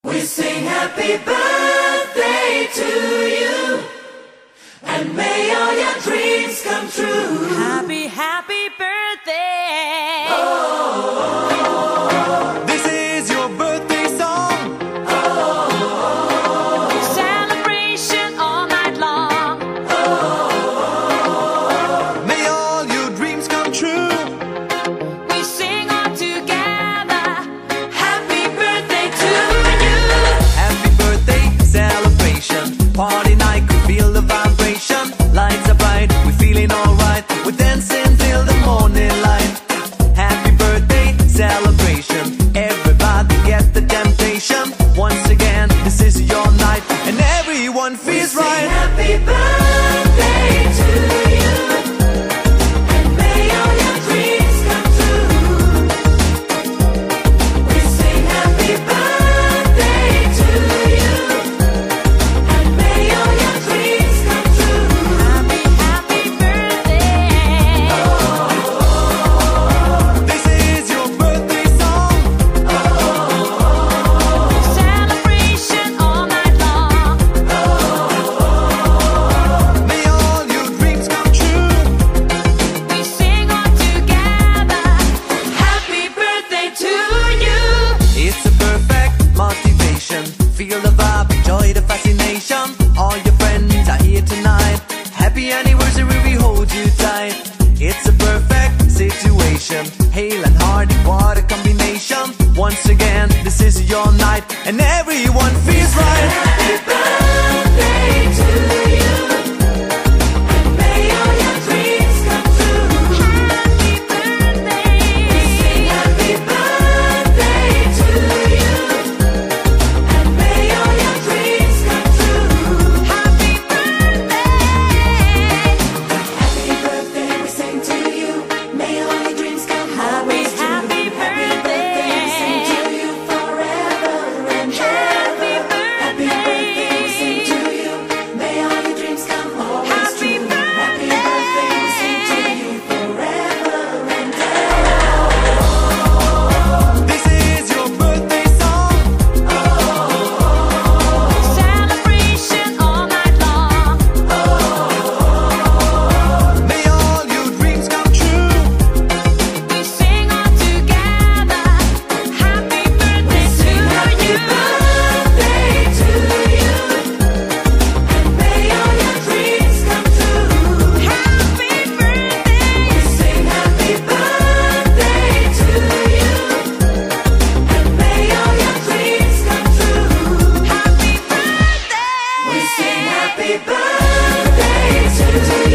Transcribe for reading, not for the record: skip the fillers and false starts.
We sing happy birthday to you, and may all your dreams come true. Happy, happy birthday. Oh, this is your birthday song. Oh, celebration all night long. Oh, may all your dreams come true. We sing all together. Happy birthday to you. Happy birthday celebration, party night, could feel the vibration. Lights are bright, we're feeling alright. We're dancing till the morning light. Happy birthday celebration, everybody get the temptation. Once again, this is your night, and everyone feels right. happy birthday to you, and may all your dreams come true. We sing happy birthday to you, and may all your dreams come true. Happy, happy birthday. This is your birthday song. Celebration all night long. May all your dreams come true. We sing all together. Happy birthday to you. It's a perfect motivation. Feel the vibe, enjoy the fascination. All your friends are here tonight. Happy anniversary, we hold you tight. It's a perfect situation. Hale and Hardy, what a combination. Once again, this is your night, and everyone feels right. Happy birthday to you, and may all your dreams come true. Happy birthday. Happy birthday to you, and may all your dreams come true. Happy birthday. Happy birthday, we sing to you. May all your dreams come always true. Happy birthday. We sing to you forever and ever. Happy birthday, we sing to you. May all your dreams come always Happy true. Happy birthday. birthday, we sing to you forever and ever. This is your birthday song. Celebration all night long. May all your dreams come true. We sing all together. Happy birthday to you. Birthday to you, and may all your dreams come true. Happy birthday. We sing happy birthday to you, and may all your dreams come true. Happy birthday. We sing happy birthday to you.